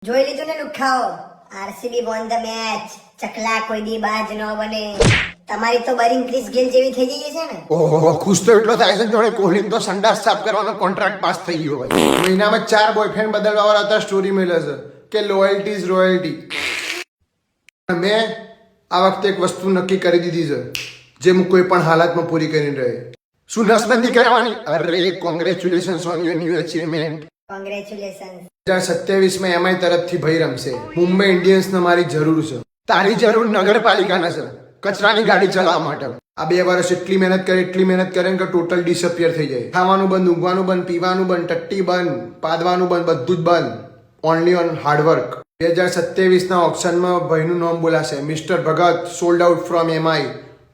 જોઈ લીધું ને લુખાઓ, આરસીબી વોન ધ મેચ. ચકલા કોઈ દી બાજ ન બને. તમારી તો બરિંગ ક્રિસ ગેલ જેવી થઈ ગઈ છે ને. ઓહો, ખુશ તો એટલો થાય છે જોડે કોહલી તો સંડાસ સાફ કરવાનો કોન્ટ્રાક્ટ પાસ થઈ ગયો ભાઈ. મહિનામાં 4 બોયફ્રેન્ડ બદલવા વાળા હતા સ્ટોરી મેલે છે કે લોયલ્ટી ઇઝ રોયલ્ટી. મેં આ વખતે એક વસ્તુ નક્કી કરી દીધી છે જે હું કોઈ પણ હાલતમાં પૂરી કરીને રહે. શું નસબંધી કરવાની? અરે congratulations on your new achievement. Congratulation. 2027 MI તરફથી ભાઈ રમશે. મુંબઈ ઇન્ડિયન્સને મારી જરૂર છે. તારી જરૂર નગરપાલિકાને છે, કચરાની ગાડી ચલાવવા માટે. આ 2 વર્ષ એટલી મહેનત કરે કે ટોટલ ડિસઅપિયર થઈ જાય. ખાવાનું બંધ, ઊંઘવાનું બંધ, પીવાનું બંધ, ટટ્ટી બંધ, પાદવાનું બંધ, બધું જ બંધ. Only on hard work. 2027 ઓપ્શનમાં ભાઈનું નામ બોલાશે, mister Bhagat, sold out from MI,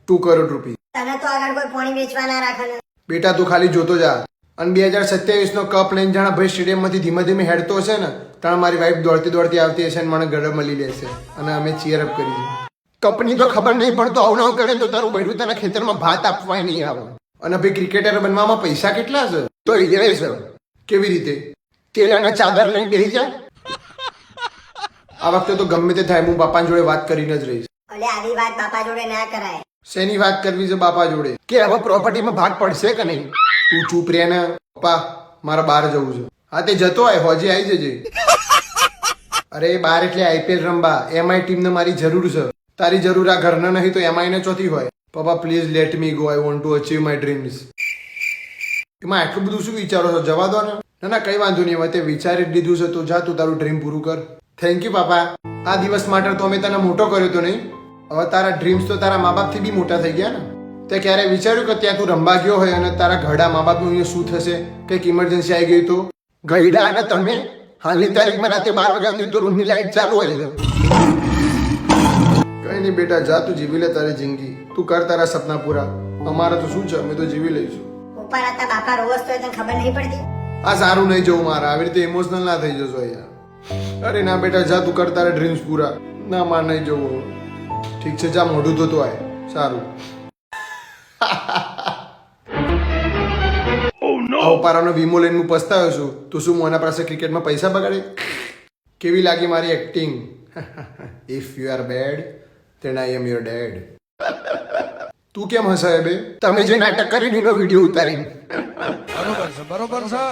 2 crore rupees. તને તો આગળ કોઈ પાણી વેચવા ના રાખે ને. બેટા તું ખાલી જોતો જા. અને 2027 કપ લઈને જાણે ભાઈ સ્ટેડિયમ માંથી ધીમે ધીમે હેડતો હશે ને, ત્યાં મારી વાઈફ દોડતી આવતી હશે અને મને ઘરે મળી લેશે અને અમે ચીયર અપ કરીશું. કપની તો ખબર નહીં પણ તો આવું કરે તો તારું બૈરું તને ખેતરમાં ભાત આપવા નહીં આવે. અને ભાઈ ક્રિકેટર બનવામાં પૈસા કેટલા છે? તો એ છે. કેવી રીતે? તેલ અને ચાદર લઈને બેસી જાય. આ વખતે તો ગમે તે થાય, હું બાપા જોડે વાત કરીને જ રહીશ. અલે આવી વાત બાપા જોડે ના કરાય. શેની વાત કરવી છે બાપા જોડે? કે હવે પ્રોપર્ટીમાં ભાગ પડશે કે નહીં? તું ચૂપ રહે ને. પપ્પા મારે બહાર જવું છે. હા તે જતો હોય, હોજે આવી જજે. અરે બહાર એટલે આઈપીએલ રમવા. એમઆઈ ટીમને મારી જરૂર છે. તારી જરૂર આ ઘરના નહીં તો એમઆઈ ને ચોથી હોય. પપ્પા please let me go, I want to achieve my dreams. એમાં આટલું બધું શું વિચારો છો? જવા દો ને. ના ના કઈ વાંધો નહીં, હવે તે વિચારી જ લીધું છે તો જા તું તારું ડ્રીમ પૂરું કર. થેન્ક યુ પાપા. આ દિવસ માટે તો અમે તને મોટો કર્યો તો નહીં. હવે તારા ડ્રીમ્સ તો તારા મા બાપથી બી મોટા થઈ ગયા ને. તે ક્યારે વિચાર્યું કે ત્યાં તું રમવા ગયો હોય અને તારા ઘરડા મા બાપનું અહીંયા શું થશે? કંઈક ઇમરજન્સી આવી ગઈ તો? ગઈડા અને તમે હાલની તારીખમાં રાતે 12 વાગ્યા તો રૂમની લાઈટ ચાલુ હોય છે. કઈ નહીં બેટા, જા તું જીવી લે તારી જિંદગી. તું કર તારા સપના પૂરા. અમારે તો શું છે, અમે તો જીવી લઈશું. ઉપર હતા બાપા રોજ તો તને ખબર નહીં પડતી. આ સારું નહીં જવું મારા. આવી રીતે ઇમોશનલ ના થઈ જશો યાર. અરે ના બેટા, જા તું કર તારા ડ્રીમ્સ પૂરા. ના માર નહીં જવું. ઠીક છે, જા મોઢું ધોતો આય. સારું. પારાનો વીમો લઈને હું પસ્તાયો છું. તો શું મોના પાસે ક્રિકેટમાં પૈસા બગાડે? કેવી લાગી મારી acting? If you are bad then I am your dad. તું કેમ હસાય બે? તમે જે નાટક કરીને વિડીયો ઉતારીને. બરોબર છે.